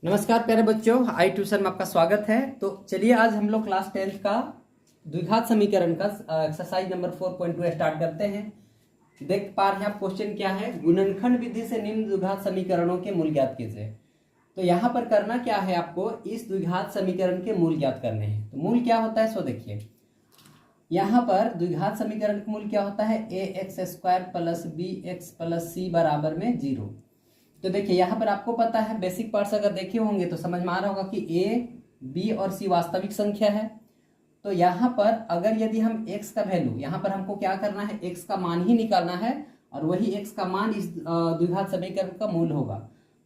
नमस्कार प्यारे बच्चों, आई ट्यूशन में आपका स्वागत है। तो चलिए आज हम लोग क्लास 10th का द्विघात समीकरण का एक्सरसाइज नंबर 4.2 स्टार्ट करते हैं। देख पा रहे हैं आप क्वेश्चन क्या है, गुणनखंड विधि से निम्न द्विघात समीकरणों के मूल ज्ञात कीजिए। तो यहाँ पर करना क्या है, आपको इस द्विघात समीकरण के मूल ज्ञात करने हैं। तो मूल क्या होता है सो देखिए, यहाँ पर द्विघात समीकरण का मूल क्या होता है, ax² plus bx plus c बराबर में 0। तो देखिए यहाँ पर आपको पता है, बेसिक पार्ट्स अगर देखे होंगे तो समझ में आ रहा होगा कि a, b और c वास्तविक संख्या है। तो यहाँ पर अगर यदि हम x का वैल्यू, यहाँ पर हमको क्या करना है, x का मान ही निकालना है और वही x का मान इस द्विघात समीकरण का मूल होगा।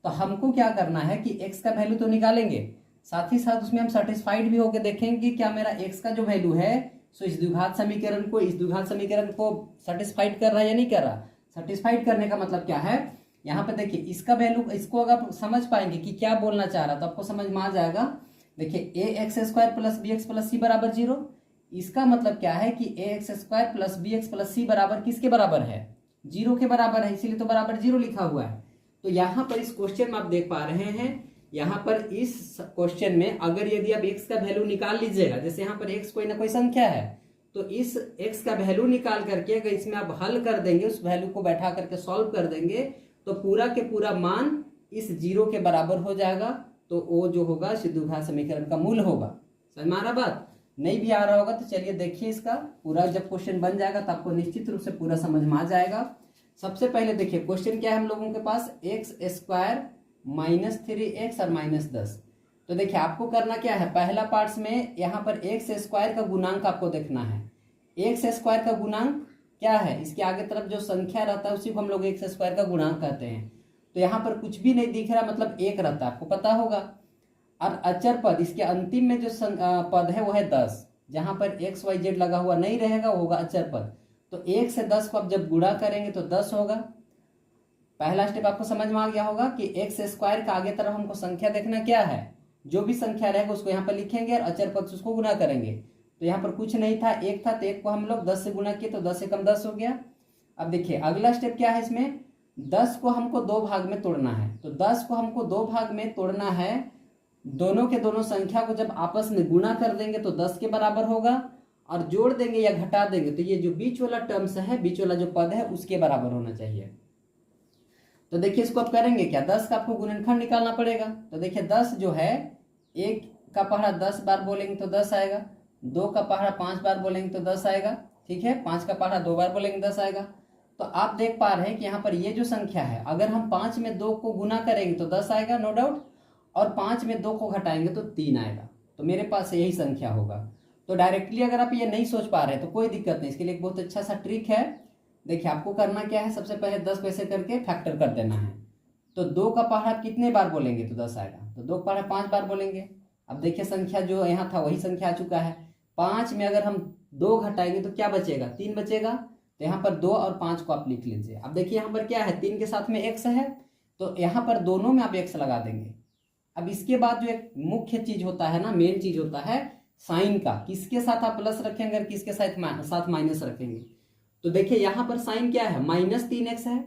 तो हमको क्या करना है कि x का वैल्यू तो निकालेंगे, साथ ही साथ उसमें हम सेटिस्फाइड भी होकर देखेंगे कि क्या मेरा x का जो वैल्यू है सो इस द्विघात समीकरण को सेटिस्फाइड कर रहा है या नहीं कर रहा। सेटिस्फाइड करने का मतलब क्या है, यहाँ पे देखिए इसका वैल्यू, इसको अगर समझ पाएंगे कि क्या बोलना चाह रहा तो आपको समझ में आ जाएगा। देखिए ax² plus bx plus c बराबर 0, इसका मतलब क्या है कि ax² plus bx plus c बराबर किसके बराबर है, 0 के बराबर है, इसीलिए तो बराबर 0 लिखा हुआ है। तो यहाँ पर इस क्वेश्चन में आप देख पा रहे हैं, यहाँ पर इस क्वेश्चन में अगर यदि आप x का वैल्यू निकाल लीजिएगा, जैसे यहाँ पर x कोई ना कोई संख्या है, तो इस x का वैल्यू निकाल करके अगर इसमें आप हल कर देंगे, उस वैल्यू को बैठा करके सॉल्व कर देंगे तो पूरा के पूरा मान इस 0 के बराबर हो जाएगा। तो वो जो होगा द्विघात समीकरण का मूल होगा। समझ में आ रहा बात, नहीं भी आ रहा होगा तो चलिए देखिए इसका पूरा, जब क्वेश्चन बन जाएगा तो आपको निश्चित रूप से पूरा समझ में आ जाएगा। सबसे पहले देखिए क्वेश्चन क्या है हम लोगों के पास, x² माइनस 3x और माइनस 10। तो देखिए आपको करना क्या है, पहला पार्ट्स में यहाँ पर x² का गुणांक आपको देखना है। x² का गुणांक क्या है, इसके आगे तरफ जो संख्या रहता है उसी को हम लोग x² का गुणांक कहते हैं। तो यहाँ पर कुछ भी नहीं दिख रहा, मतलब 1 रहता है, आपको पता होगा। और अचर पद, इसके अंतिम में जो पद है वो है 10, जहां पर xyz लगा हुआ नहीं रहेगा वो होगा अचर पद। तो 1 से 10 को आप जब गुणा करेंगे तो 10 होगा। पहला स्टेप आपको समझ में आ गया होगा कि x² का आगे तरफ हमको संख्या देखना क्या है, जो भी संख्या रहेगा उसको यहाँ पर लिखेंगे और अचर पद से उसको गुणा करेंगे। तो यहाँ पर कुछ नहीं था, 1 था, तो 1 को हम लोग 10 से गुणा किए तो 10 से कम 10 हो गया। अब देखिए अगला स्टेप क्या है, इसमें 10 को हमको 2 भाग में तोड़ना है। तो 10 को हमको 2 भाग में तोड़ना है, दोनों के दोनों संख्या को जब आपस में गुणा कर देंगे तो 10 के बराबर होगा, और जोड़ देंगे या घटा देंगे तो ये जो बीच वाला टर्म्स है, बीच वाला जो पद है उसके बराबर होना चाहिए। तो देखिए इसको आप करेंगे क्या, 10 का आपको गुणनखंड निकालना पड़ेगा। तो देखिए 10 जो है, 1 का पहाड़ा 10 बार बोलेंगे तो 10 आएगा, 2 का पहाड़ा 5 बार बोलेंगे तो 10 आएगा, ठीक है। 5 का पहाड़ा 2 बार बोलेंगे 10 आएगा। तो आप देख पा रहे हैं कि यहाँ पर ये जो संख्या है, अगर हम 5 में 2 को गुना करेंगे तो 10 आएगा नो डाउट, और 5 में 2 को घटाएंगे तो 3 आएगा। तो मेरे पास यही संख्या होगा। तो डायरेक्टली अगर आप ये नहीं सोच पा रहे तो कोई दिक्कत नहीं, इसके लिए एक बहुत अच्छा सा ट्रिक है। देखिए आपको करना क्या है, सबसे पहले 10 पैसे करके फैक्टर कर देना है। तो 2 का पहाड़ा कितने बार बोलेंगे तो 10 आएगा, तो 2 का पहाड़ा 5 बार बोलेंगे। अब देखिए संख्या जो यहाँ था वही संख्या आ चुका है। 5 में अगर हम 2 घटाएंगे तो क्या बचेगा, 3 बचेगा। तो यहाँ पर 2 और 5 को आप लिख लीजिए। अब देखिए यहाँ पर क्या है, 3 के साथ में x है, तो यहाँ पर दोनों में आप x लगा देंगे। अब इसके बाद जो एक मुख्य चीज होता है ना, मेन चीज होता है साइन का, किसके साथ आप प्लस रखेंगे और किसके साथ माइनस रखेंगे। तो देखिए यहाँ पर साइन क्या है, -3x है,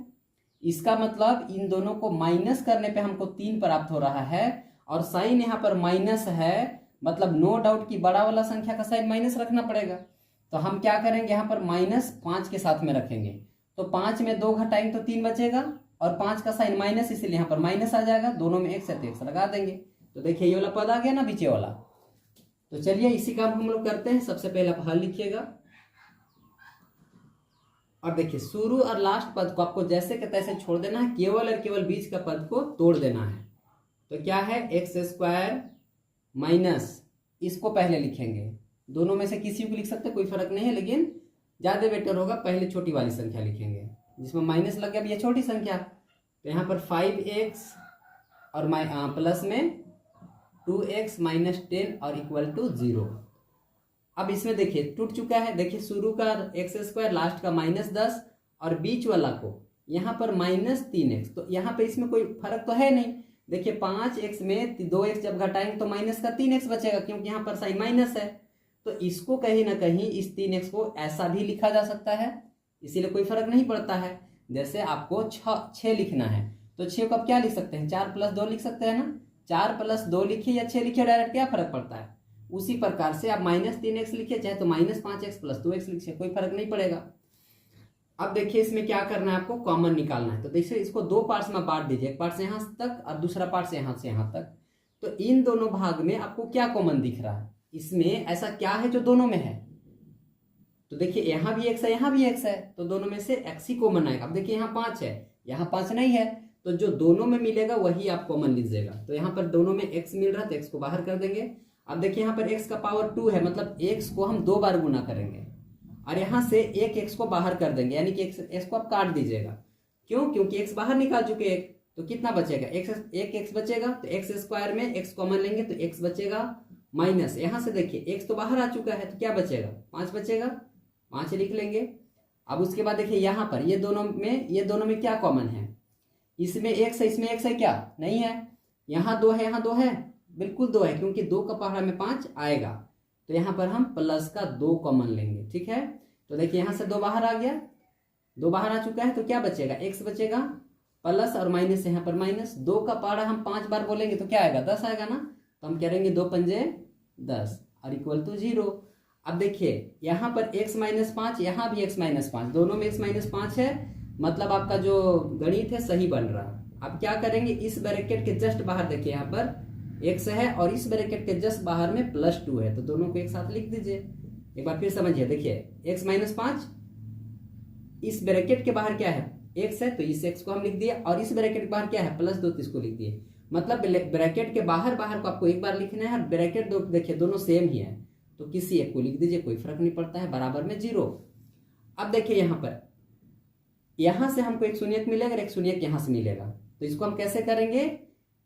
इसका मतलब इन दोनों को माइनस करने पे हमको 3 प्राप्त हो रहा है, और साइन यहाँ पर माइनस है, मतलब नो डाउट कि बड़ा वाला संख्या का साइन माइनस रखना पड़ेगा। तो हम क्या करेंगे, यहाँ पर -5 के साथ में रखेंगे। तो 5 में 2 घटाएंगे तो 3 बचेगा, और 5 का साइन माइनस, इसीलिए यहाँ पर माइनस आ जाएगा। दोनों में x है तो x लगा देंगे। तो देखिए ये वाला पद आ गया ना, बीचे वाला। तो चलिए इसी काम हम लोग करते हैं। सबसे पहले आप हल लिखिएगा, और देखिए शुरू और लास्ट पद को आपको जैसे के तैसे छोड़ देना है, केवल और केवल बीच का पद को तोड़ देना है। तो क्या है, x² माइनस, इसको पहले लिखेंगे, दोनों में से किसी को लिख सकते, कोई फर्क नहीं है, लेकिन ज्यादा बेटर होगा पहले छोटी वाली संख्या लिखेंगे जिसमें माइनस लग गया। अब ये छोटी संख्या, तो यहाँ पर 5x और प्लस में 2x माइनस 10 और इक्वल टू 0। अब इसमें देखिए टूट चुका है, देखिए शुरू का x², लास्ट का -10, और बीच वाला को यहाँ पर -3x। तो यहाँ पे इसमें कोई फर्क तो है नहीं। देखिए 5x में 2x जब घटाएंगे तो माइनस का 3x बचेगा, क्योंकि यहाँ पर साइन माइनस है। तो इसको कहीं ना कहीं इस 3x को ऐसा भी लिखा जा सकता है, इसीलिए कोई फर्क नहीं पड़ता है। जैसे आपको 6 लिखना है तो 6 को आप क्या लिख सकते हैं, 4 + 2 लिख सकते हैं ना। 4 + 2 लिखिए या 6 लिखिए डायरेक्ट, क्या फर्क पड़ता है। उसी प्रकार से आप -3x लिखिए चाहे तो -5x + 2x लिखिए, कोई फर्क नहीं पड़ेगा। अब देखिए इसमें क्या करना है, आपको कॉमन निकालना है। तो देखिए इसको 2 पार्ट्स में बांट दीजिए, एक पार्ट से यहाँ तक और दूसरा पार्ट से यहाँ तक। तो इन दोनों भाग में आपको क्या कॉमन दिख रहा है, इसमें ऐसा क्या है जो दोनों में है। तो देखिए यहाँ भी x है, यहाँ भी x है, तो दोनों में से x ही कॉमन आएगा। अब देखिए यहाँ 5 है, यहाँ 5 नहीं है, तो जो दोनों में मिलेगा वही आप कॉमन लीजिएगा। तो यहाँ पर दोनों में x मिल रहा है तो x को बाहर कर देंगे। अब देखिए यहाँ पर x का पावर 2 है, मतलब x को हम 2 बार गुना करेंगे और यहाँ से एक x को बाहर कर देंगे, यानी कि x को आप काट दीजिएगा। क्यों? क्योंकि x बाहर निकाल चुके एक, तो कितना बचेगा, एक x बचेगा। तो x² में x कॉमन लेंगे तो x बचेगा माइनस, यहाँ से देखिए x तो बाहर आ चुका है तो क्या बचेगा, 5 बचेगा, 5 लिख लेंगे। अब उसके बाद देखिए यहाँ पर ये दोनों में क्या कॉमन है, इसमें x है, इसमें x है क्या, नहीं है। यहाँ 2 है, यहाँ 2 है, बिल्कुल 2 है, क्योंकि 2 का पहाड़ा में 5 आएगा। तो यहाँ पर हम +2 कॉमन लेंगे, ठीक है। तो देखिए यहाँ से 2 बाहर आ गया, 2 बाहर आ चुका है तो क्या बचेगा, x बचेगा, प्लस और माइनस यहाँ पर माइनस। 2 का पहाड़ा हम 5 बार बोलेंगे तो क्या आएगा, 10 आएगा ना। तो हम करेंगे 2 पंजे 10 और = 0। अब देखिए यहाँ पर x - 5, यहाँ भी x - 5, दोनों में x - 5 है, मतलब आपका जो गणित है सही बन रहा। अब क्या करेंगे, इस ब्रैकेट के जस्ट बाहर देखिए यहाँ पर x है और इस ब्रैकेट के जस्ट बाहर में +2 है, तो दोनों को एक साथ लिख दीजिए। एक बार फिर समझिए, देखिए x - 5, इस ब्रैकेट के बाहर क्या है, x है, तो इस x को हम लिख दिए, और इस ब्रैकेट के बाहर क्या है, +2, तो इसको लिख दिए। मतलब ब्रैकेट के बाहर को आपको एक बार लिखना है, और ब्रैकेट दो देखिए दोनों सेम ही है, तो किसी एक को लिख दीजिए, कोई फर्क नहीं पड़ता है, बराबर में 0। अब देखिए यहाँ से हमको एक शून्यक मिलेगा, एक शून्यक यहाँ से मिलेगा, तो इसको हम कैसे करेंगे,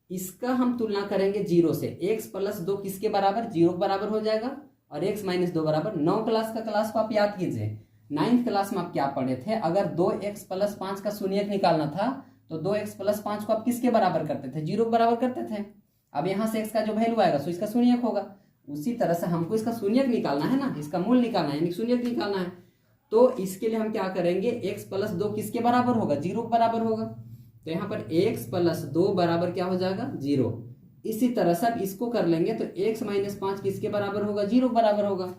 इसका हम तुलना करेंगे 0 से। x + 2 किसके बराबर, 0 के बराबर हो जाएगा, और x - 2 बराबर। 9 क्लास को आप याद कीजिए, 9th क्लास में आप क्या पढ़े थे, अगर 2x + 5 का शून्यक निकालना था तो 2x + 5 को आप किसके बराबर करते थे, 0 के बराबर करते थे। अब यहाँ से x का जो वैल्यू आएगा सो इसका शून्यक होगा। उसी तरह से हमको इसका शून्यक निकालना है ना, इसका मूल निकालना है, यानी शून्यक निकालना है। तो इसके लिए हम क्या करेंगे, x + 2 किसके बराबर होगा, 0 के बराबर होगा। तो यहाँ पर x + 2 बराबर क्या हो जाएगा, 0। इसी तरह से अब इसको कर लेंगे तो x - 5 किसके बराबर होगा, 0 के बराबर होगा।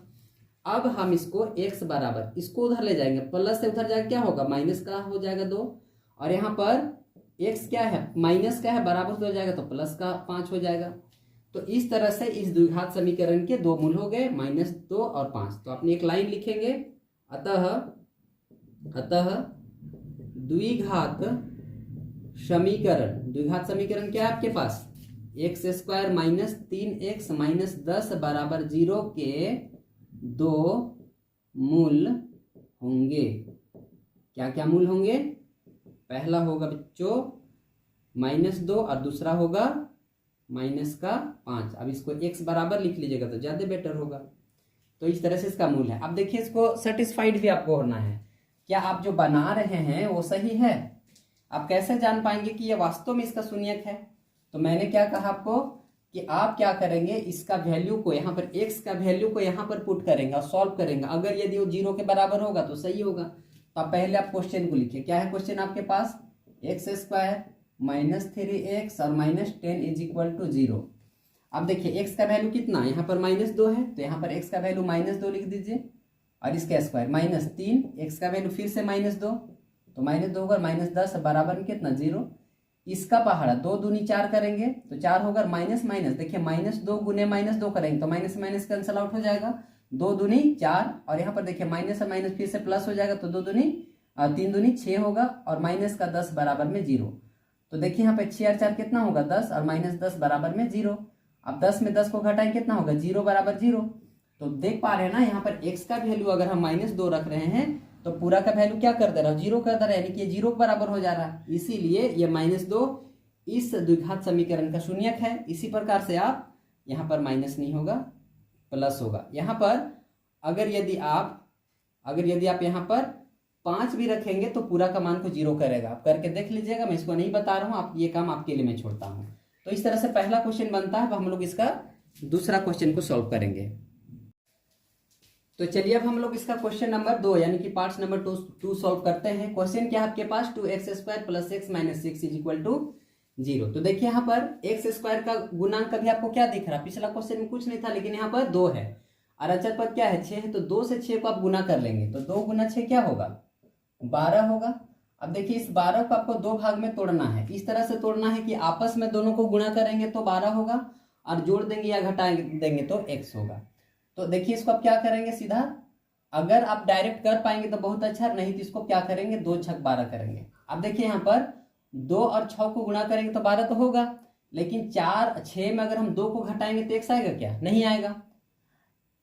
अब हम इसको x बराबर, इसको उधर ले जाएंगे, प्लस से उधर जाएगा क्या होगा, माइनस का हो जाएगा 2, और यहाँ पर x क्या है, माइनस का है, बराबर हो जाएगा तो +5 हो जाएगा। तो इस तरह से इस द्विघात समीकरण के 2 मूल हो गए, -2 और 5। तो अपनी एक लाइन लिखेंगे, अतः द्विघात समीकरण क्या है आपके पास, x² - 3x - 10 बराबर 0 के 2 मूल होंगे। क्या क्या मूल होंगे, पहला होगा बच्चों -2 और दूसरा होगा -5। अब इसको x बराबर लिख लीजिएगा तो ज्यादा बेटर होगा। तो इस तरह से इसका मूल है। अब देखिए इसको सेटिस्फाइड भी आपको होना है, क्या आप जो बना रहे हैं वो सही है। आप कैसे जान पाएंगे कि ये वास्तव में इसका शून्यक है, तो मैंने क्या कहा आपको कि आप क्या करेंगे, इसका वैल्यू को यहाँ पर x का वैल्यू को यहाँ पर पुट करेंगे और सॉल्व करेंगे। अगर यदि वो 0 के बराबर होगा तो सही होगा। तो आप पहले आप क्वेश्चन को लिखिए, क्या है क्वेश्चन आपके पास, x² - 3x और -10 = 0। अब देखिए x का वैल्यू कितना, यहाँ पर -2 है, तो यहाँ पर x का वैल्यू -2 लिख दीजिए, और इसका स्क्वायर -3, x का वैल्यू फिर से -2, तो -2 होगा, -10 बराबर में कितना, 0। इसका पहाड़ा 2 दूनी 4 करेंगे तो 4 होगा, माइनस माइनस देखिए -2 गुने -2 करेंगे तो माइनस माइनस कैंसिल आउट हो जाएगा, 2 दूनी 4, और यहाँ पर देखिए माइनस और माइनस फिर से प्लस हो जाएगा, तो 2 दूनी 3 दूनी 6 होगा, और माइनस का 10 बराबर में 0। तो देखिए यहाँ पे 6 और 4 कितना होगा, 10, और -10 बराबर में 0। अब 10 में 10 को घटाएं कितना होगा, 0 बराबर 0। तो देख पा रहे हैं ना, यहाँ पर x का वैल्यू अगर हम -2 रख रहे हैं तो पूरा का वैल्यू क्या कर दे रहा है, 0 कर दे रहा है, यानी कि ये 0 के बराबर हो जा रहा है। इसीलिए ये -2 इस द्विघात समीकरण का शून्यक है। इसी प्रकार से आप यहाँ पर माइनस नहीं होगा, प्लस होगा। यहाँ पर अगर यदि आप यहाँ पर 5 भी रखेंगे तो पूरा का मान को 0 करेगा। आप करके देख लीजिएगा, मैं इसको नहीं बता रहा हूँ, आप ये काम आपके लिए मैं छोड़ता हूँ। तो इस तरह से पहला क्वेश्चन बनता है। अब हम लोग इसका दूसरा क्वेश्चन को सॉल्व करेंगे। तो चलिए अब हम लोग इसका क्वेश्चन नंबर 2 यानी कि पार्ट्स नंबर 2 सॉल्व करते हैं। क्वेश्चन क्या है आपके पास, 2x² + x - 6 = 0। तो देखिए यहाँ पर एक्स स्क्वायर का गुणांक अभी आपको क्या दिख रहा है, पिछला क्वेश्चन में कुछ नहीं था लेकिन यहाँ पर 2 है और अचर पद क्या है 6 है, तो 2 से 6 को आप गुना कर लेंगे तो 2 गुना 6 क्या होगा 12 होगा। अब देखिए इस 12 को आपको दो भाग में तोड़ना है, इस तरह से तोड़ना है कि आपस में दोनों को गुणा करेंगे तो 12 होगा और जोड़ देंगे या घटा देंगे तो x होगा। तो देखिए इसको आप क्या करेंगे सीधा, अगर आप डायरेक्ट कर पाएंगे तो बहुत अच्छा, नहीं तो इसको क्या करेंगे 2 छक 12 करेंगे। अब देखिए यहाँ पर 2 और 6 को गुणा करेंगे तो 12 तो होगा, लेकिन 4 6 में अगर हम 2 को घटाएंगे तो x आएगा क्या, नहीं आएगा।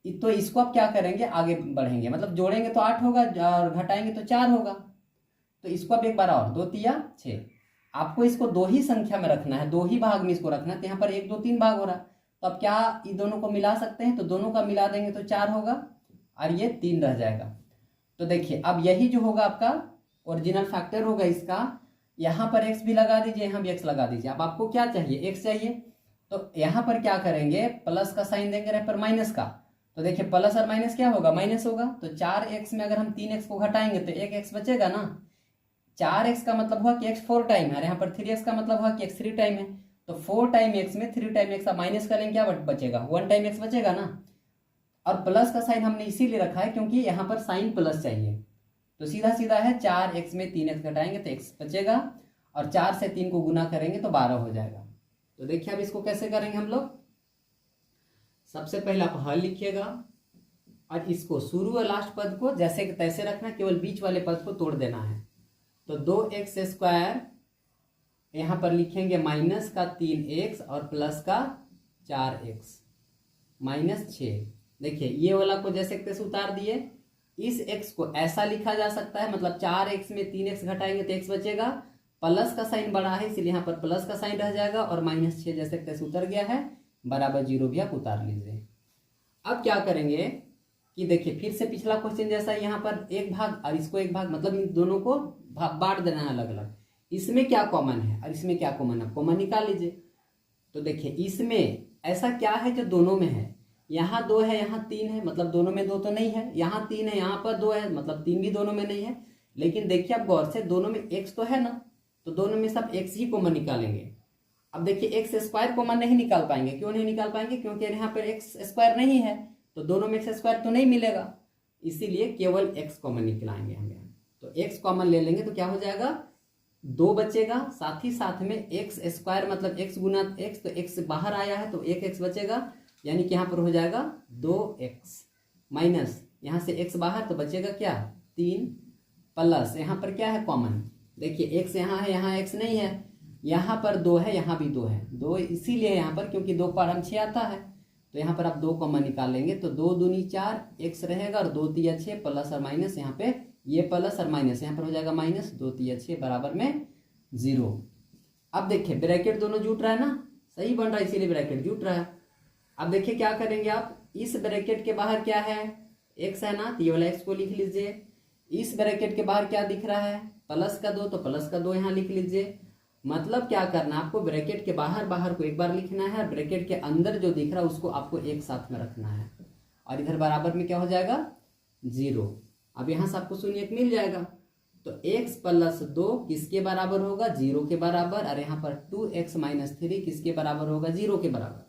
तो इसको आप क्या करेंगे आगे बढ़ेंगे, मतलब जोड़ेंगे तो 8 होगा और घटाएंगे तो 4 होगा। तो इसको आप एक बार और 2 तिया 6, आपको इसको 2 ही संख्या में रखना है, 2 ही भाग में इसको रखना है। तो यहाँ पर 1 2 3 भाग हो रहा, तो अब क्या इन दोनों को मिला सकते हैं, तो दोनों का मिला देंगे तो 4 होगा और ये 3 रह जाएगा। तो देखिए अब यही जो होगा आपका ओरिजिनल फैक्टर होगा इसका, यहाँ पर x भी लगा दीजिए, यहाँ भी x लगा दीजिए। अब आपको क्या चाहिए x चाहिए, तो यहाँ पर क्या करेंगे प्लस का साइन देंगे यहाँ पर माइनस का, तो देखिए प्लस और माइनस क्या होगा माइनस होगा। तो 4x में अगर हम 3x को घटाएंगे तो 1x बचेगा ना, 4x का मतलब हुआ कि x 4 टाइम है और यहाँ पर 3x का मतलब हुआ कि x 3 टाइम है। तो 4 टाइम x में 3 टाइम x का माइनस करेंगे क्या बचेगा 1 टाइम x बचेगा ना। और प्लस का साइन हमने इसीलिए रखा है क्योंकि यहाँ पर साइन प्लस चाहिए, तो सीधा सीधा है 4x में 3x घटाएंगे तो x बचेगा और 4 से 3 को गुना करेंगे तो 12 हो जाएगा। तो देखिए अब इसको कैसे करेंगे हम लोग, सबसे पहले आप हल लिखिएगा और इसको शुरू और लास्ट पद को जैसे कि तैसे रखना, केवल बीच वाले पद को तोड़ देना है। तो 2x स्क्वायर यहाँ पर लिखेंगे माइनस का 3x और प्लस का 4x माइनस 6। देखिए ये वाला को जैसे तैसे उतार दिए, इस x को ऐसा लिखा जा सकता है, मतलब 4x में 3x घटाएंगे तो x बचेगा, प्लस का साइन बड़ा है इसलिए यहाँ पर प्लस का साइन रह जाएगा और माइनस 6 जैसे तैसे उतर गया है, बराबर 0 भी आप उतार लीजिए। अब क्या करेंगे कि देखिए फिर से पिछला क्वेश्चन जैसा यहाँ पर एक भाग और इसको एक भाग, मतलब इन दोनों को बांट देना है अलग अलग। इसमें क्या कॉमन है और इसमें क्या कॉमन है, कॉमन निकाल लीजिए। तो देखिए इसमें ऐसा क्या है जो दोनों में है, यहाँ 2 है यहाँ 3 है, मतलब दोनों में 2 तो नहीं है, यहाँ 3 है यहाँ पर 2 है, मतलब 3 भी दोनों में नहीं है। लेकिन देखिए आप गौर से दोनों में x तो है ना, तो दोनों में सब x ही कॉमन निकालेंगे। अब देखिए एक्स स्क्वायर कॉमन नहीं निकाल पाएंगे, क्यों नहीं निकाल पाएंगे, क्योंकि यहाँ पर एक्स स्क्वायर नहीं है तो दोनों में एक्स स्क्वायर तो नहीं मिलेगा, इसीलिए केवल एक्स कॉमन निकालेंगे हम यहाँ। तो एक्स कॉमन ले लेंगे तो क्या हो जाएगा 2 बचेगा, साथ ही साथ में एक्स स्क्वायर मतलब एक्स गुना एक्स, तो एक्स बाहर आया है तो 1x बचेगा, यानी कि यहाँ पर हो जाएगा 2x माइनस यहाँ से x बाहर तो बचेगा क्या 3 प्लस यहाँ पर क्या है कॉमन, देखिए x यहाँ है यहाँ x नहीं है, यहाँ पर 2 है यहाँ भी 2 है, 2 इसीलिए यहाँ पर क्योंकि 2 पर हम 6 आता है, तो यहाँ पर आप 2 कॉमन निकाल लेंगे तो 2 दूनी 4 x रहेगा और 2 तिया 6 प्लस और माइनस, यहाँ पे ये प्लस और माइनस यहाँ पर हो जाएगा माइनस, 2 तिया 6 बराबर में 0। अब देखिए ब्रैकेट दोनों जुट रहा है ना, सही बन रहा है इसीलिए ब्रैकेट जुट रहा है। अब देखिए क्या करेंगे आप, इस ब्रैकेट के बाहर क्या है x है ना, तो ये वाला x को लिख लीजिए। इस ब्रैकेट के बाहर क्या दिख रहा है प्लस का 2, तो प्लस का 2 यहाँ लिख लीजिए। मतलब क्या करना है आपको, ब्रैकेट के बाहर को एक बार लिखना है और ब्रैकेट के अंदर जो दिख रहा है उसको आपको एक साथ में रखना है, और इधर बराबर में क्या हो जाएगा 0। अब यहाँ से आपको शून्य मिल जाएगा, तो x प्लस 2 किसके बराबर होगा 0 के बराबर, और यहाँ पर 2x माइनस 3 किसके बराबर होगा 0 के बराबर।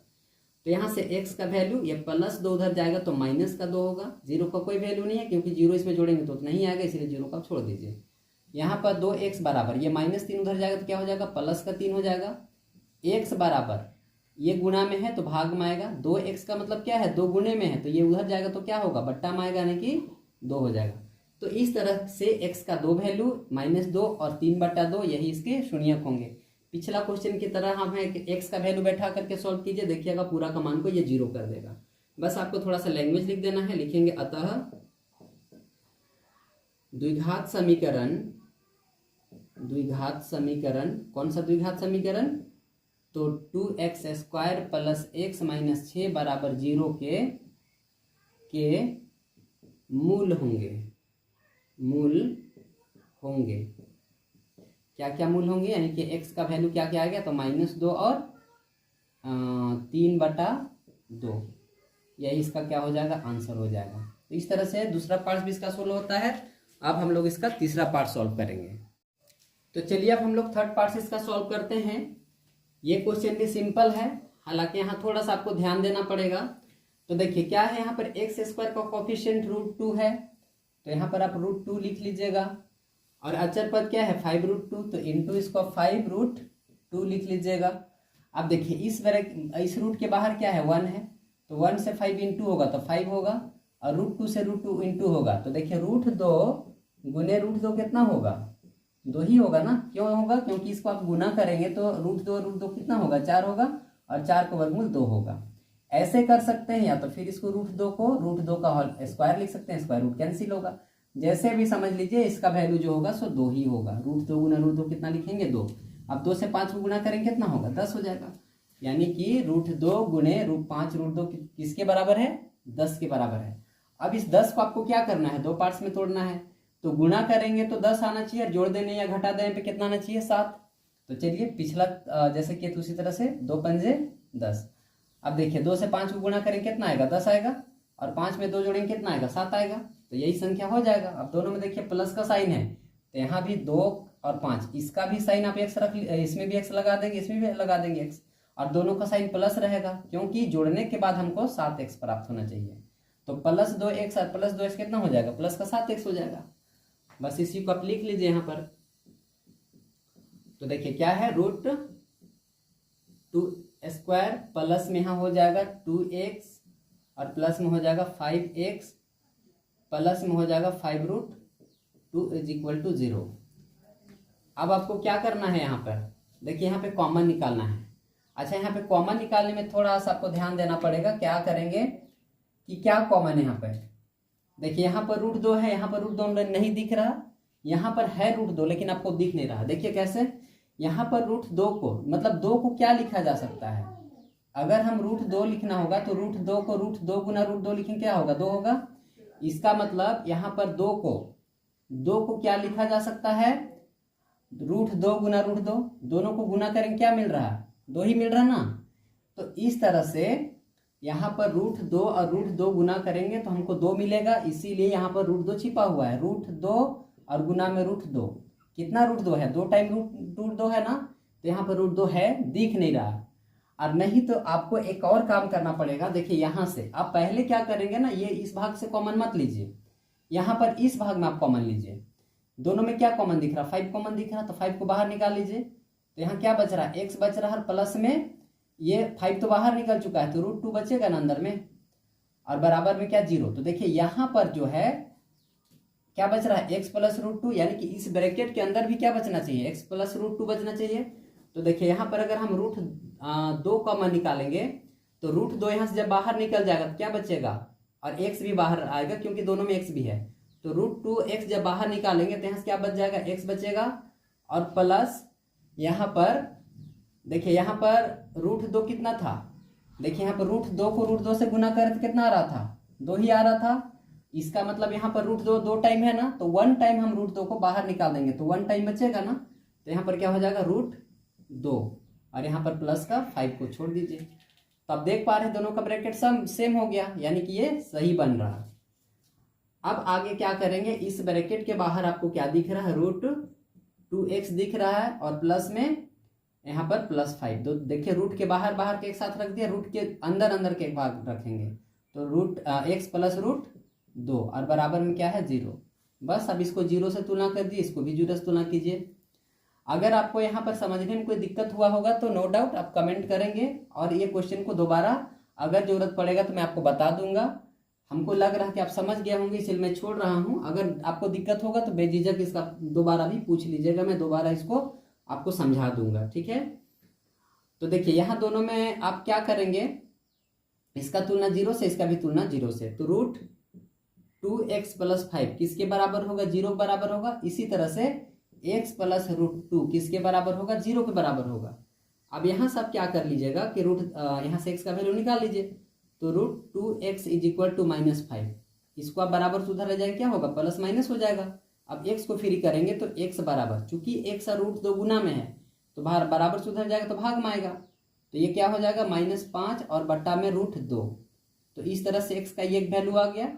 तो यहाँ से x का वैल्यू ये प्लस 2 उधर जाएगा तो माइनस का 2 होगा, 0 का कोई वैल्यू नहीं है क्योंकि 0 इसमें जोड़ेंगे तो नहीं आएगा, इसलिए 0 का छोड़ दीजिए। यहाँ पर 2x बराबर ये माइनस 3 उधर जाएगा तो क्या हो जाएगा प्लस का 3 हो जाएगा, x बराबर ये गुणा में है तो भाग में आएगा, 2x का मतलब क्या है 2 गुणे में है तो ये उधर जाएगा तो क्या होगा बट्टा में आएगा, यानी कि 2 हो जाएगा। तो इस तरह से x का 2 वैल्यू -2 और 3/2 यही इसके शून्यक होंगे। पिछला क्वेश्चन की तरह हम x का वैल्यू बैठा करके सॉल्व कीजिए, देखिएगा पूरा का मान को ये 0 कर देगा। बस आपको थोड़ा सा लैंग्वेज लिख देना है, लिखेंगे अतः द्विघात समीकरण, कौन सा द्विघात समीकरण, तो 2x square plus x minus 6 बराबर 0 के मूल होंगे। क्या क्या मूल होंगे, यानी कि x का वैल्यू क्या क्या आ गया तो -2 और 3/2, यही इसका क्या हो जाएगा आंसर हो जाएगा। तो इस तरह से दूसरा पार्ट भी इसका सोल्व होता है। अब हम लोग इसका तीसरा पार्ट सॉल्व करेंगे। तो चलिए अब हम लोग थर्ड पार्ट से इसका सॉल्व करते हैं। ये क्वेश्चन भी सिंपल है, हालांकि यहाँ थोड़ा सा आपको ध्यान देना पड़ेगा। तो देखिए क्या है, यहाँ पर एक्स स्क्वायर का कोफिशिएंट √2 है, तो यहाँ पर आप √2 लिख लीजिएगा। और अचर पद क्या है 5√2, तो इंटू इसको 5√2 लिख लीजिएगा। अब देखिए इस रूट के बाहर क्या है 1 है, तो 1 से 5 इंटू होगा तो 5 होगा, और √2 से √2 इंटू होगा, तो देखिए √2 गुने √2 कितना होगा 2 ही होगा ना। क्यों होगा, क्योंकि इसको आप गुना करेंगे तो √2 कितना होगा 4 होगा, और 4 का वर्गमूल 2 होगा। ऐसे कर सकते हैं, या तो फिर इसको √2 को √2 का होल स्क्वायर लिख सकते हैं, स्क्वायर रूट कैंसिल होगा। जैसे भी समझ लीजिए, इसका वैल्यू जो होगा सो 2 ही होगा। √2 गुना √2 कितना लिखेंगे 2। अब 2 से 5 को गुना करेंगे कितना होगा 10 हो जाएगा, यानी कि √2 गुने 5√2 किसके बराबर है 10 के बराबर है। अब इस 10 को आपको क्या करना है, 2 पार्ट्स में तोड़ना है, तो गुना करेंगे तो 10 आना चाहिए, और जोड़ देने या घटा देने पे कितना आना चाहिए 7। तो चलिए पिछला जैसे किए तो उसी तरह से 2 पंजे 10। अब देखिए 2 से 5 को गुना करेंगे कितना आएगा 10 आएगा, और 5 में 2 जोड़ेंगे कितना आएगा 7 आएगा, तो यही संख्या हो जाएगा। अब दोनों में देखिए प्लस का साइन है, तो यहाँ भी 2 और 5, इसका भी साइन आप एक्स रख, इसमें भी एक्स लगा देंगे, इसमें भी लगा देंगे एक्स, और दोनों का साइन प्लस रहेगा, क्योंकि जोड़ने के बाद हमको 7x प्राप्त होना चाहिए। तो +2x और +2x कितना हो जाएगा, प्लस का 7x हो जाएगा। बस इसी को आप लिख लीजिए यहाँ पर। तो देखिए क्या है √2 स्क्वायर, प्लस में यहाँ हो जाएगा 2x, और प्लस में हो जाएगा 5x, प्लस में हो जाएगा 5√2 = 0। अब आपको क्या करना है, यहाँ पर देखिए यहाँ पे कॉमन निकालना है। अच्छा, यहाँ पे कॉमन निकालने में थोड़ा सा आपको ध्यान देना पड़ेगा। क्या करेंगे कि क्या कॉमन है यहाँ पर, देखिए यहाँ पर √2 है, यहाँ पर √2 नहीं दिख रहा, यहाँ पर है √2 लेकिन आपको दिख नहीं रहा। देखिए कैसे, यहाँ पर √2 को मतलब 2 को क्या लिखा जा सकता है, अगर हम √2 लिखना होगा तो √2 को √2 गुना √2 लिखेंगे क्या होगा 2 होगा। इसका मतलब यहाँ पर 2 को क्या लिखा जा सकता है √2 गुना √2, दोनों को गुना करेंगे क्या मिल रहा है 2 ही मिल रहा ना। तो इस तरह से यहाँ पर √2 और √2 गुना करेंगे तो हमको 2 मिलेगा, इसीलिए यहाँ पर √2 छिपा हुआ है। √2 और गुना में √2, कितना √2 है 2 टाइम √2 है ना, तो यहाँ पर √2 है, दिख नहीं रहा। और नहीं तो आपको एक और काम करना पड़ेगा। देखिए यहाँ से आप पहले क्या करेंगे ना, ये इस भाग से कॉमन मत लीजिए, यहाँ पर इस भाग में आप कॉमन लीजिए। दोनों में क्या कॉमन दिख रहा 5 कॉमन दिख रहा, तो 5 को बाहर निकाल लीजिए। तो यहाँ क्या बच रहा है x बच रहा है, प्लस में ये 5 तो बाहर निकल चुका है, तो √2 बचेगा ना अंदर में, और बराबर में क्या 0। तो देखिए यहाँ पर जो है क्या बच रहा है x + √2, यानी कि इस ब्रैकेट के अंदर भी क्या बचना चाहिए x + √2 बचना चाहिए। तो देखिए यहाँ पर अगर हम √2 कॉमन निकालेंगे तो √2 यहाँ से जब बाहर निकल जाएगा तो क्या बचेगा, और x भी बाहर आएगा क्योंकि दोनों में x भी है। तो √2x जब बाहर निकालेंगे तो यहाँ से क्या बच जाएगा x बचेगा, और प्लस यहाँ पर देखिए यहाँ पर √2 कितना था, देखिए यहाँ पर √2 को √2 से गुना करे तो कितना आ रहा था 2 ही आ रहा था। इसका मतलब यहाँ पर √2 2 टाइम है ना, तो 1 टाइम हम √2 को बाहर निकाल देंगे तो 1 टाइम बचेगा ना। तो यहाँ पर क्या हो जाएगा √2, और यहाँ पर प्लस का 5 को छोड़ दीजिए। तो आप देख पा रहे हैं दोनों का ब्रैकेट सेम हो गया, यानी कि ये सही बन रहा। अब आगे क्या करेंगे, इस ब्रैकेट के बाहर आपको क्या दिख रहा है √2x दिख रहा है, और प्लस में यहाँ पर +5। तो देखिए रूट के बाहर के एक साथ रख दिया, रूट के अंदर के एक भाग रखेंगे, तो x + √2 और बराबर में क्या है 0। बस अब इसको 0 से तुलना कर दिए, इसको भी 0 से तुलना कीजिए। अगर आपको यहाँ पर समझने में कोई दिक्कत हुआ होगा तो नो डाउट आप कमेंट करेंगे, और ये क्वेश्चन को दोबारा अगर जरूरत पड़ेगा तो मैं आपको बता दूंगा। हमको लग रहा है कि आप समझ गए होंगे, इसलिए मैं छोड़ रहा हूँ। अगर आपको दिक्कत होगा तो बेझिझक इसका दोबारा भी पूछ लीजिएगा, मैं दोबारा इसको आपको समझा दूंगा, ठीक है। तो देखिए यहाँ दोनों में आप क्या करेंगे, इसका तुलना 0 से, इसका भी तुलना 0 से, तो √2x + 5 किसके बराबर होगा 0 के बराबर होगा। इसी तरह से x + √2 किसके बराबर होगा 0 के बराबर होगा। अब यहाँ से आप क्या कर लीजिएगा कि यहाँ से x का वैल्यू निकाल लीजिए, तो √2x = -5, इसको आप बराबर से उधर ले जाएंगे क्या होगा प्लस माइनस हो जाएगा। अब x को फ्री करेंगे तो x बराबर, चूंकि x और √2 गुना में है तो बाहर बराबर से उधर जाएगा तो भाग में आएगा, तो ये क्या हो जाएगा -5 और बट्टा में √2। तो इस तरह से x का ये एक वैल्यू आ गया,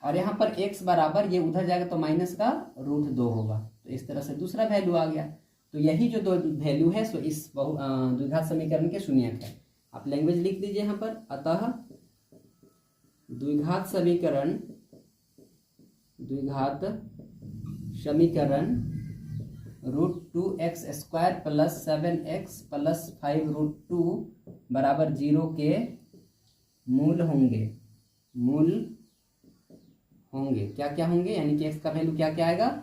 और यहाँ पर x बराबर ये उधर जाएगा तो माइनस का √2 होगा, तो इस तरह से दूसरा वैल्यू आ गया। तो यही जो दो वैल्यू है सो इस द्विघात समीकरण के शून्यक है। आप लैंग्वेज लिख दीजिए यहाँ पर। अतः द्विघात समीकरण √2x² + 7x + 5√2 बराबर 0 के मूल होंगे। क्या क्या होंगे, यानी कि x का वैल्यू क्या क्या आएगा,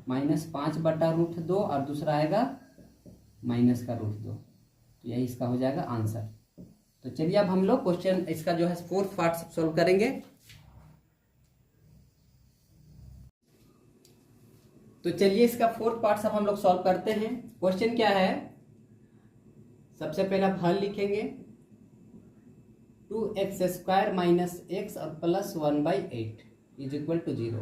-5/√2 और दूसरा आएगा -√2। तो यही इसका हो जाएगा आंसर। तो चलिए अब हम लोग क्वेश्चन इसका जो है फोर्थ पार्ट सॉल्व करेंगे। तो चलिए इसका फोर्थ पार्ट सब हम लोग सॉल्व करते हैं। क्वेश्चन क्या है, सबसे पहले आप हल लिखेंगे 2x² - x और +1/8 = 0।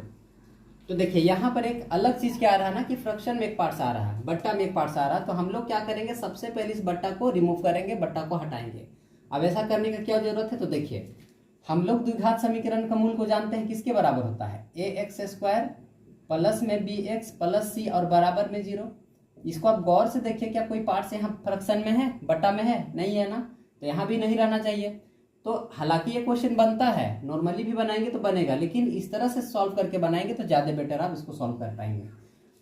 तो देखिए यहाँ पर एक अलग चीज क्या आ रहा है ना कि फ्रैक्शन में एक पार्ट्स आ रहा है, बट्टा में एक पार्ट्स आ रहा है। तो हम लोग क्या करेंगे, सबसे पहले इस बट्टा को रिमूव करेंगे, बट्टा को हटाएंगे। अब ऐसा करने का क्या जरूरत है, तो देखिए हम लोग द्विघात समीकरण का मूल को जानते हैं, किसके बराबर होता है, ax² प्लस में bx प्लस c और बराबर में 0। इसको आप गौर से देखिए, क्या कोई पार्ट्स यहाँ फ्रैक्शन में है, बट्टा में है, नहीं है ना, तो यहाँ भी नहीं रहना चाहिए। तो हालांकि ये क्वेश्चन बनता है, नॉर्मली भी बनाएंगे तो बनेगा, लेकिन इस तरह से सॉल्व करके बनाएंगे तो ज्यादा बेटर आप इसको सॉल्व कर पाएंगे।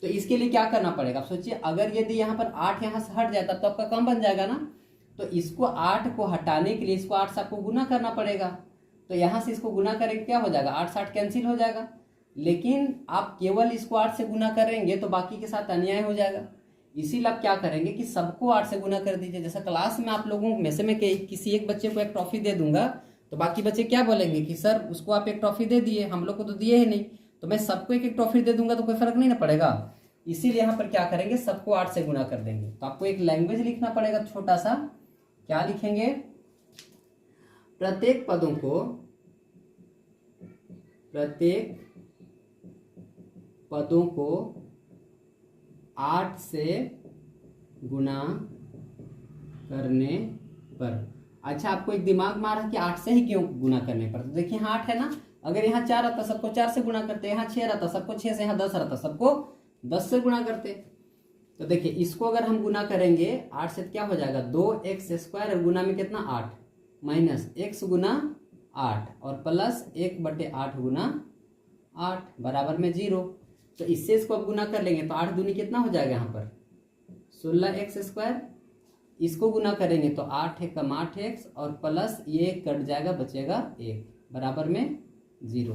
तो इसके लिए क्या करना पड़ेगा, आप सोचिए, अगर यदि यहाँ पर 8 यहाँ से हट जाता तो आपका कम बन जाएगा ना। तो इसको 8 को हटाने के लिए इसको 8 से आपको गुना करना पड़ेगा। तो यहाँ से इसको गुना करेंगे, क्या हो जाएगा, 8 से 8 कैंसिल हो जाएगा। लेकिन आप केवल इसको 8 से गुना करेंगे तो बाकी के साथ अन्याय हो जाएगा। इसीलिए आप क्या करेंगे कि सबको 8 से गुना कर दीजिए। जैसा क्लास में आप लोगों में से मैं किसी एक बच्चे को एक ट्रॉफी दे दूंगा तो बाकी बच्चे क्या बोलेंगे कि सर उसको आप एक ट्रॉफी दे दिए, हम लोग को तो दिए ही नहीं। तो मैं सबको एक एक ट्रॉफी दे दूंगा तो कोई फर्क नहीं ना पड़ेगा। इसीलिए यहाँ पर क्या करेंगे, सबको 8 से गुना कर देंगे। तो आपको एक लैंग्वेज लिखना पड़ेगा छोटा सा। क्या लिखेंगे, प्रत्येक पदों को 8 से गुना करने पर। अच्छा, आपको एक दिमाग में आ रहा कि 8 से ही क्यों गुना करने पर। तो देखिए यहाँ 8 है ना, अगर यहाँ 4 आता सबको 4 से गुना करते, यहाँ 6 रहता सबको 6 से, यहाँ 10 रहता सबको 10 से गुना करते। तो देखिए इसको अगर हम गुना करेंगे 8 से, क्या हो जाएगा, 2x² गुना में कितना 8 माइनस x गुना 8 और प्लस 1/8 गुना 8 बराबर में 0। तो इससे इसको अब गुना कर लेंगे तो 8 दूनी कितना हो जाएगा, यहाँ पर 16x²। इसको गुना करेंगे तो 8 × 8x और प्लस ये कट जाएगा, बचेगा 1 बराबर में 0।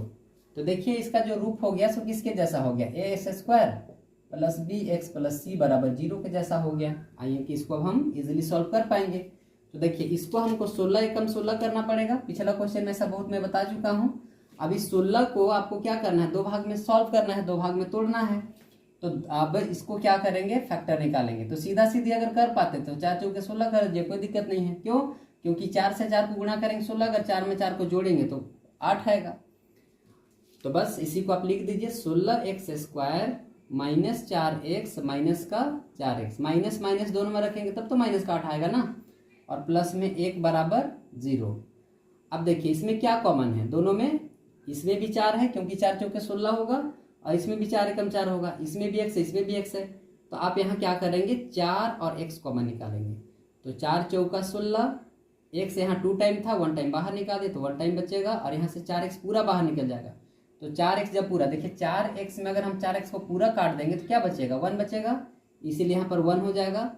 तो देखिए इसका जो रूप हो गया सो किसके जैसा हो गया, ax² plus bx plus c बराबर 0 के जैसा हो गया। आइए कि इसको अब हम इजिली सॉल्व कर पाएंगे। तो देखिए इसको हमको 16 × 16 करना पड़ेगा। पिछला क्वेश्चन में ऐसा बहुत मैं बता चुका हूँ। अब इस 16 को आपको क्या करना है, 2 भाग में सॉल्व करना है, 2 भाग में तोड़ना है। तो अब इसको क्या करेंगे, फैक्टर निकालेंगे। तो सीधा सीधी अगर कर पाते तो 4 × 16 कर दीजिए, कोई दिक्कत नहीं है। क्यों, क्योंकि 4 से 4 को गुणा करेंगे 16, अगर 4 में 4 को जोड़ेंगे तो 8 आएगा। तो बस इसी को आप लिख दीजिए, 16x² - 4x माइनस का 4x, माइनस माइनस दोनों में रखेंगे तब तो माइनस का 8 आएगा ना, और प्लस में 1 बराबर 0। अब देखिए इसमें क्या कॉमन है, दोनों में, इसमें भी 4 है क्योंकि 4 × 4 = 16 होगा, और इसमें भी 4 × 4 होगा, इसमें भी x है, इसमें भी x है। तो आप यहाँ क्या करेंगे, 4 और x कॉमन निकालेंगे। तो 4 × 4 = 16, x यहाँ 2 टाइम था, 1 टाइम बाहर निकाल दे तो 1 टाइम बचेगा, और यहाँ से 4x पूरा बाहर निकल जाएगा। तो 4x जब पूरा, देखिए 4x में अगर हम 4x को पूरा काट देंगे तो क्या बचेगा, 1 बचेगा। इसीलिए यहाँ पर 1 हो जाएगा।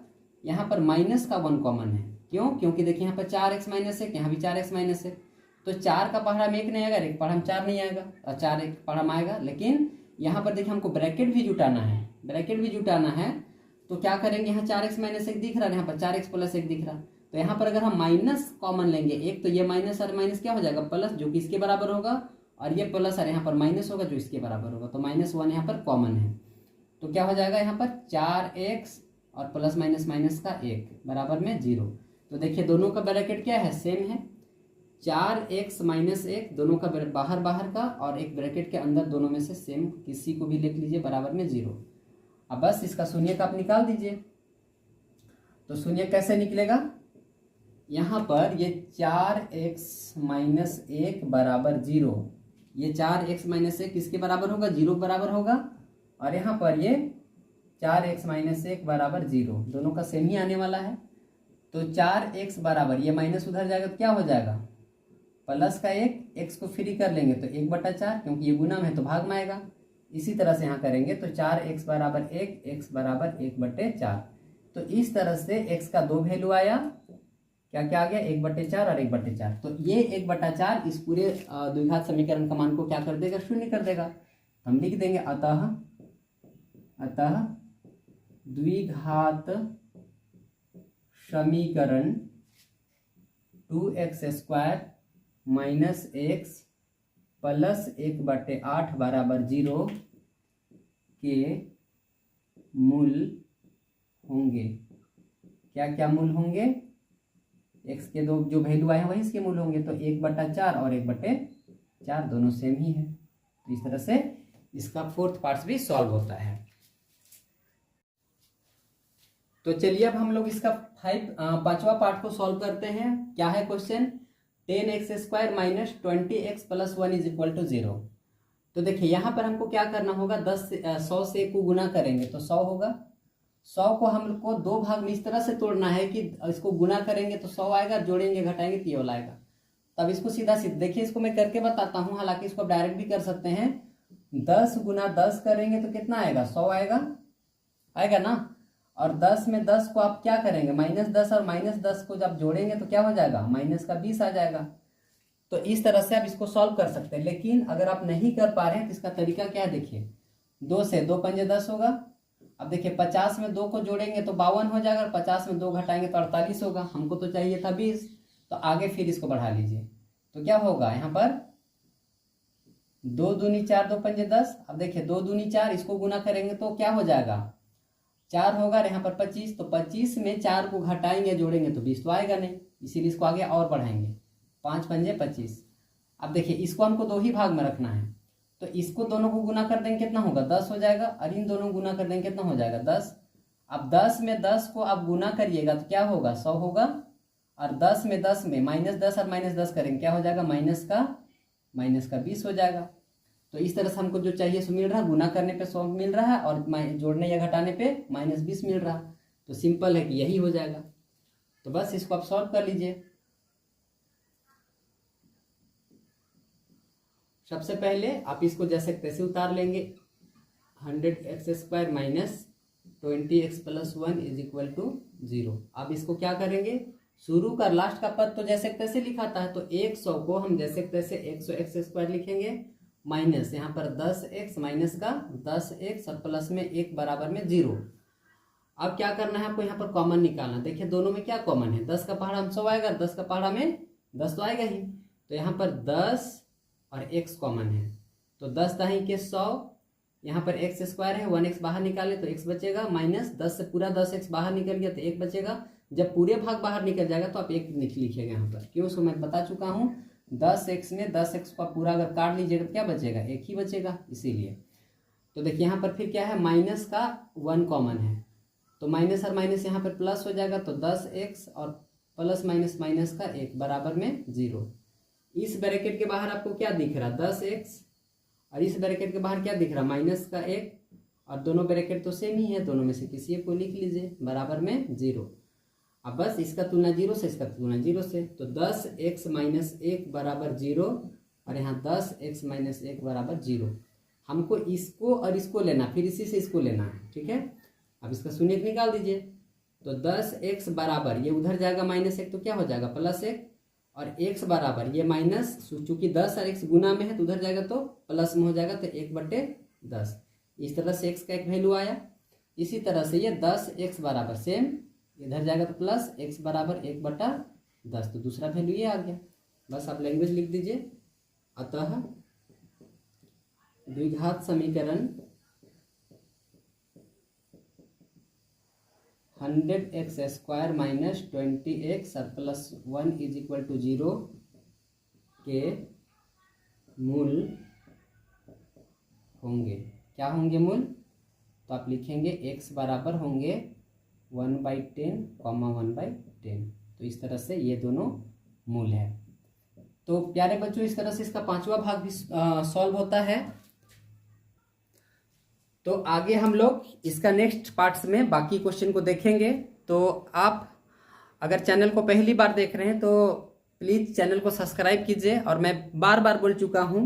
यहाँ पर माइनस का 1 कॉमन है, क्यों, क्योंकि देखिए यहाँ पर 4x माइनस है, यहाँ भी 4x माइनस है। तो 4 का पहाड़ा में 1 नहीं आएगा, 1 पहाड़ा में 4 नहीं आएगा, और 4 1 पहाड़ा में आएगा। लेकिन यहाँ पर देखिए हमको ब्रैकेट भी जुटाना है, तो क्या करेंगे, यहाँ 4x माइनस 1 दिख रहा है, यहाँ पर 4x प्लस 1 दिख रहा है। तो यहाँ पर अगर हम माइनस कॉमन लेंगे 1, तो ये माइनस और माइनस क्या हो जाएगा, प्लस, जो कि इसके बराबर होगा, और ये प्लस और यहाँ पर माइनस होगा जो इसके बराबर होगा। तो -1 यहाँ पर कॉमन है, तो क्या हो जाएगा, यहाँ पर 4x और प्लस माइनस माइनस का 1 बराबर में 0। तो देखिए दोनों का ब्रैकेट क्या है, सेम है, 4x - 1 दोनों का बाहर बाहर का, और एक ब्रैकेट के अंदर दोनों में से सेम किसी को भी लिख लीजिए, बराबर में 0। अब बस इसका शून्य का आप निकाल दीजिए। तो शून्य कैसे निकलेगा, यहाँ पर ये 4x - 1 बराबर 0, ये 4x - 1 किसके बराबर होगा, 0 बराबर होगा। और यहाँ पर ये 4x माइनस 1 बराबर 0, दोनों का सेम ही आने वाला है। तो 4x बराबर, ये माइनस उधर जाएगा तो क्या हो जाएगा, प्लस का 1, x को फ्री कर लेंगे तो 1/4, क्योंकि ये गुना में है तो भाग में आएगा। इसी तरह से यहाँ करेंगे तो 4x बराबर 1, x बराबर 1/4। तो इस तरह से x का दो वैल्यू आया, क्या क्या आ गया, 1/4 और 1/4। तो ये 1/4 इस पूरे द्विघात समीकरण का मान को क्या कर देगा, शून्य कर देगा। हम लिख देंगे अतः द्विघात समीकरण 2x² माइनस x प्लस 1/8 बराबर 0 के मूल होंगे। क्या क्या मूल होंगे, x के दो जो वैल्यू आए हैं वही इसके मूल होंगे। तो 1/4 और 1/4 दोनों सेम ही है। तो इस तरह से इसका फोर्थ पार्ट भी सॉल्व होता है। तो चलिए अब हम लोग इसका पांचवा पार्ट को सॉल्व करते हैं। क्या है question, 10x² minus 20x plus 1 is equal to 0। तो देखिए यहाँ पर हमको क्या करना होगा, 100 से को गुना करेंगे तो 100 होगा। 100 को हम लोग को दो भाग में इस तरह से तोड़ना है कि इसको गुना करेंगे तो 100 आएगा, जोड़ेंगे घटाएंगे तो ये वाला आएगा। तब इसको सीधा देखिए, इसको मैं करके बताता हूँ, हालांकि इसको डायरेक्ट भी कर सकते हैं। 10 गुना 10 करेंगे तो कितना आएगा, 100 आएगा ना। और 10 में 10 को आप क्या करेंगे, -10, और -10 को जब जोड़ेंगे तो क्या हो जाएगा, -20 आ जाएगा। तो इस तरह से आप इसको सॉल्व कर सकते हैं। लेकिन अगर आप नहीं कर पा रहे हैं तो इसका तरीका क्या है, देखिए 2 से 2 पंजे 10 होगा। अब देखिए 50 में 2 को जोड़ेंगे तो 52 हो जाएगा, और 50 में 2 घटाएंगे तो 48 होगा। हमको तो चाहिए था 20, तो आगे फिर इसको बढ़ा लीजिए। तो क्या होगा यहाँ पर, 2 दूनी 4, 2 पंजे 10। अब देखिए 2 दूनी 4, इसको गुना करेंगे तो क्या हो जाएगा, 4 होगा, और यहाँ पर 25। तो 25 में 4 को घटाएंगे जोड़ेंगे तो 20 तो आएगा नहीं, इसीलिए इसको आगे और बढ़ाएंगे, 5 पंजे 25। अब देखिए इसको हमको दो ही भाग में रखना है, तो इसको दोनों को गुना कर देंगे कितना होगा, 10 हो जाएगा, और इन दोनों को गुना कर देंगे कितना हो जाएगा, 10। अब 10 में 10 को आप गुना करिएगा तो क्या होगा, 100 होगा। और 10 में 10 में -10 और -10 करेंगे क्या हो जाएगा, माइनस का 20 हो जाएगा। तो इस तरह से हमको जो चाहिए सो मिल रहा है, गुना करने पे 100 मिल रहा है, और जोड़ने या घटाने पे -20 मिल रहा है। तो सिंपल है कि यही हो जाएगा। तो बस इसको आप सॉल्व कर लीजिए। सबसे पहले आप इसको जैसे तैसे उतार लेंगे, 100x² minus 20x plus 1 is equal to 0। अब इसको क्या करेंगे, शुरू का लास्ट का पद तो जैसे तैसे लिखाता है, तो 100 को हम जैसे तैसे 100x² लिखेंगे, माइनस यहाँ पर 10x माइनस का 10x और प्लस में 1 बराबर में 0। अब क्या करना है आपको, यहाँ पर कॉमन निकालना। देखिए दोनों में क्या कॉमन है, 10 का पहाड़ा में 100 आएगा, 10 का पहाड़ा में 10 तो आएगा ही। तो यहाँ पर 10 और x कॉमन है, तो 10 दाही के 100, यहाँ पर x² है, 1x बाहर निकाले तो x बचेगा, माइनस 10 से पूरा 10x बाहर निकल गया तो 1 बचेगा। जब पूरे भाग बाहर निकल जाएगा तो आप 1 लिखिएगा यहाँ पर, क्यों, उसको मैं बता चुका हूँ। 10x में 10x का पूरा अगर काट लीजिएगा तो क्या बचेगा, 1 ही बचेगा, इसीलिए। तो देखिए यहाँ पर फिर क्या है, माइनस का 1 कॉमन है, तो माइनस और माइनस यहाँ पर प्लस हो जाएगा, तो 10x और प्लस माइनस का 1 बराबर में 0। इस ब्रैकेट के बाहर आपको क्या दिख रहा, 10x, और इस ब्रैकेट के बाहर क्या दिख रहा, माइनस का 1, और दोनों ब्रैकेट तो सेम ही है, दोनों में से किसी एक को लिख लीजिए, बराबर में 0। अब बस इसका तुलना 0 से, इसका तुलना 0 से, तो 10x माइनस 1 बराबर 0, और यहाँ 10x माइनस 1 बराबर 0। हमको इसको और इसको लेना, फिर इसी से इसको लेना है, ठीक है। अब इसका शून्य निकाल दीजिए, तो 10x बराबर, ये उधर जाएगा -1 तो क्या हो जाएगा, +1, और x बराबर ये माइनस, चूंकि 10 और x गुना में है तो उधर जाएगा तो प्लस में हो जाएगा, तो 1/10। इस तरह से x का एक वैल्यू आया। इसी तरह से ये 10x बराबर सेम इधर जाएगा तो प्लस x बराबर 1/10, तो दूसरा वैल्यू ये आ गया। बस आप लैंग्वेज लिख दीजिए, अतः द्विघात समीकरण 100x² माइनस 20x और प्लस 1 इज इक्वल टू 0 के मूल होंगे। क्या होंगे मूल, तो आप लिखेंगे x बराबर होंगे 1/10, 1/10। तो इस तरह से ये दोनों मूल है। तो प्यारे बच्चों, इस तरह से इसका पांचवा भाग भी सॉल्व होता है। तो आगे हम लोग इसका नेक्स्ट पार्ट्स में बाकी क्वेश्चन को देखेंगे। तो आप अगर चैनल को पहली बार देख रहे हैं तो प्लीज़ चैनल को सब्सक्राइब कीजिए। और मैं बार बार बोल चुका हूँ,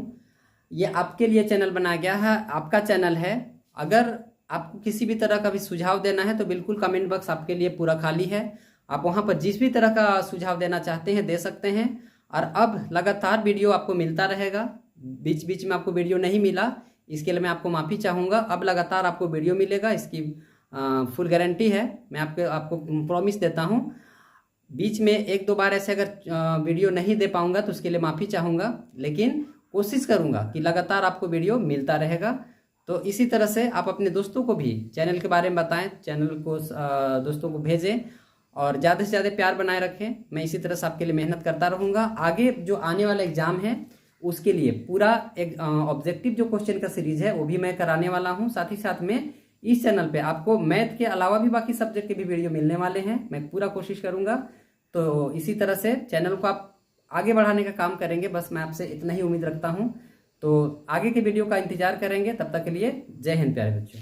ये आपके लिए चैनल बनाया गया है, आपका चैनल है। अगर आपको किसी भी तरह का भी सुझाव देना है तो बिल्कुल कमेंट बॉक्स आपके लिए पूरा खाली है। आप वहाँ पर जिस भी तरह का सुझाव देना चाहते हैं दे सकते हैं। और अब लगातार वीडियो आपको मिलता रहेगा। बीच बीच में आपको वीडियो नहीं मिला, इसके लिए मैं आपको माफ़ी चाहूँगा। अब लगातार आपको वीडियो मिलेगा, इसकी फुल गारंटी है। मैं आपको प्रॉमिस देता हूँ। बीच में एक दो बार ऐसे अगर वीडियो नहीं दे पाऊँगा तो उसके लिए माफ़ी चाहूँगा, लेकिन कोशिश करूँगा कि लगातार आपको वीडियो मिलता रहेगा। तो इसी तरह से आप अपने दोस्तों को भी चैनल के बारे में बताएं, चैनल को दोस्तों को भेजें और ज़्यादा से ज़्यादा प्यार बनाए रखें। मैं इसी तरह से आपके लिए मेहनत करता रहूँगा। आगे जो आने वाला एग्ज़ाम है उसके लिए पूरा एक ऑब्जेक्टिव जो क्वेश्चन का सीरीज है वो भी मैं कराने वाला हूँ। साथ ही साथ में इस चैनल पे आपको मैथ के अलावा भी बाकी सब्जेक्ट के भी वीडियो मिलने वाले हैं। मैं पूरा कोशिश करूँगा। तो इसी तरह से चैनल को आप आगे बढ़ाने का काम करेंगे, बस मैं आपसे इतना ही उम्मीद रखता हूँ। तो आगे के वीडियो का इंतजार करेंगे। तब तक के लिए जय हिंद प्यारे बच्चों।